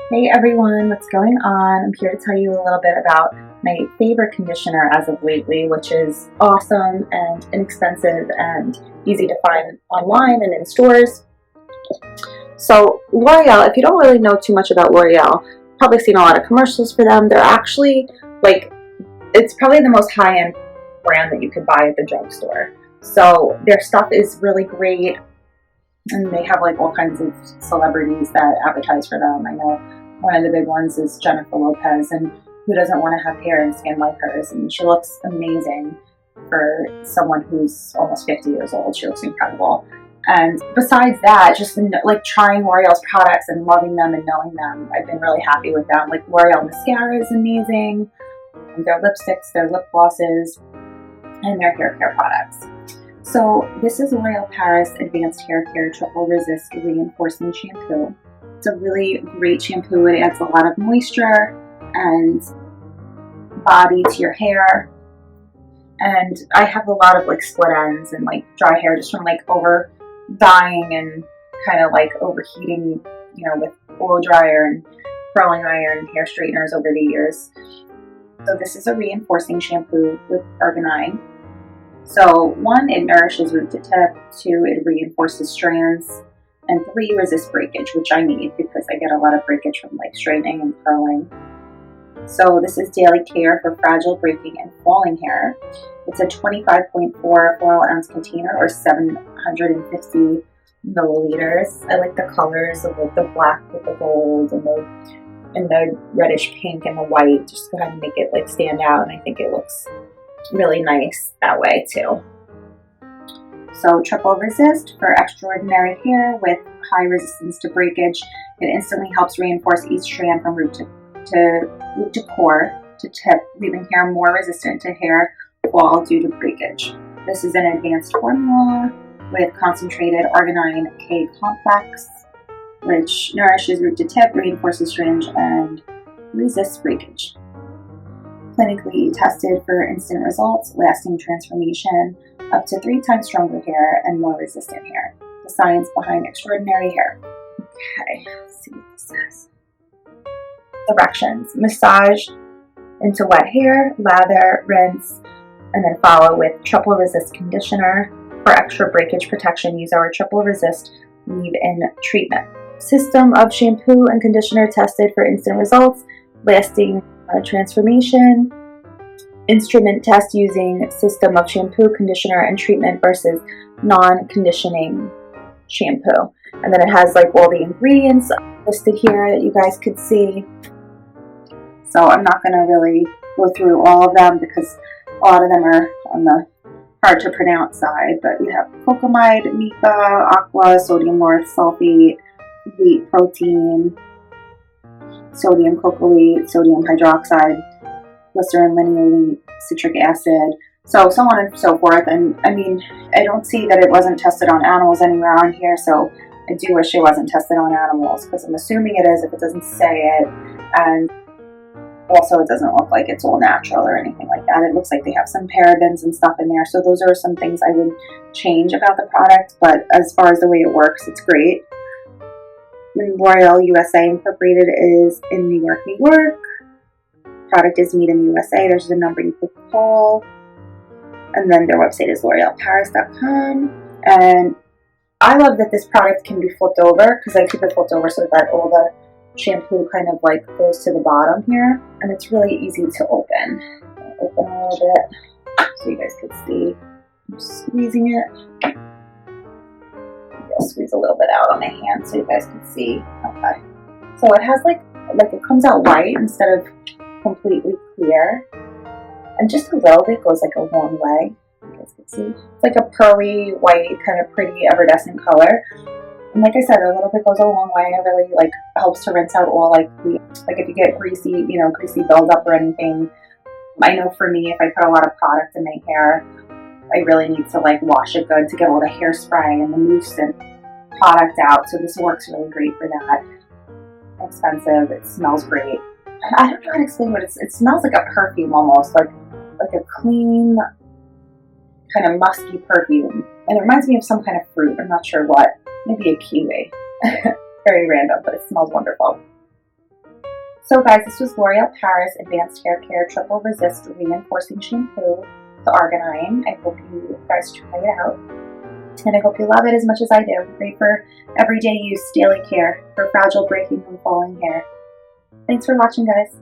Hey everyone, what's going on? I'm here to tell you a little bit about my favorite conditioner as of lately, which is awesome and inexpensive and easy to find online and in stores. So L'Oreal, if you don't really know too much about L'Oreal, probably seen a lot of commercials for them. They're actually it's probably the most high-end brand that you could buy at the drugstore. So their stuff is really great, and they have like all kinds of celebrities that advertise for them. I know one of the big ones is Jennifer Lopez, and who doesn't want to have hair and skin like hers? And she looks amazing for someone who's almost 50 years old. She looks incredible. And besides that, just like trying L'Oreal's products and loving them and knowing them, I've been really happy with them. Like L'Oreal mascara is amazing, their lipsticks, their lip glosses, and their hair care products. So this is L'Oreal Paris Advanced Hair Care Triple Resist Reinforcing Shampoo. It's a really great shampoo. It adds a lot of moisture and body to your hair. And I have a lot of like split ends and like dry hair just from like over dyeing and kind of like overheating, with blow dryer and curling iron and hair straighteners over the years. So this is a reinforcing shampoo with arginine. So 1, it nourishes root to tip. 2, it reinforces strands. And 3, resist breakage, which I need because I get a lot of breakage from like straightening and curling. So this is daily care for fragile, breaking, and falling hair. It's a 25.4 4-ounce container, or 750 milliliters. I like the colors of like the black with the gold and the reddish pink and the white, just to kind of make it like stand out, and I think it looks really nice that way too. So Triple Resist for extraordinary hair with high resistance to breakage. It instantly helps reinforce each strand from root to core to tip, leaving hair more resistant to hair fall due to breakage. This is an advanced formula with concentrated arginine K complex, which nourishes root to tip, reinforces strands, and resists breakage. Clinically tested for instant results, lasting transformation, up to 3 times stronger hair, and more resistant hair. The science behind extraordinary hair. Okay, let's see what this says. Directions: massage into wet hair, lather, rinse, and then follow with Triple Resist conditioner. For extra breakage protection, use our Triple Resist leave-in treatment. System of shampoo and conditioner tested for instant results, lasting transformation. Instrument test using system of shampoo, conditioner, and treatment versus non-conditioning shampoo. And then it has like all the ingredients listed here that you guys could see. So I'm not going to really go through all of them because a lot of them are on the hard to pronounce side. But we have cocamide, mica, aqua, sodium lauryl sulfate, wheat protein, sodium cocoate, sodium hydroxide, glycerin, linolene, citric acid, so on and so forth. And I mean, I don't see that it wasn't tested on animals anywhere on here, so I do wish it wasn't tested on animals, because I'm assuming it is if it doesn't say it. And also it doesn't look like it's all natural or anything like that. It looks like they have some parabens and stuff in there, so those are some things I would change about the product. But as far as the way it works, it's great. L'Oreal USA Incorporated is in New York, New York. Product is made in the USA. There's the number you could call. And then their website is l'orealparis.com. And I love that this product can be flipped over, because I keep it flipped over so that all the shampoo kind of like goes to the bottom here. And it's really easy to open. I'll open a little bit so you guys can see. I'm squeezing it. I'll squeeze a little bit out on my hand so you guys can see. Okay. So it has like it comes out white instead of completely clear, and just a little bit goes like a long way. You guys can see it's like a pearly white, kind of pretty iridescent color. And like I said, a little bit goes a long way. It really like helps to rinse out all like if you get greasy, greasy buildup or anything. I know for me, if I put a lot of product in my hair, I really need to like wash it good to get all the hairspray and the mousse and product out. So this works really great for that. Expensive. It smells great. I don't know how to explain what it smells like. A perfume almost, like a clean, kind of musky perfume. And it reminds me of some kind of fruit. I'm not sure what. Maybe a kiwi. Very random, but it smells wonderful. So guys, this was L'Oreal Paris Advanced Hair Care Triple Resist Reinforcing Shampoo, the arginine. I hope you guys try it out. And I hope you love it as much as I do. Great for everyday use, daily care, for fragile, breaking, and falling hair. Thanks for watching, guys.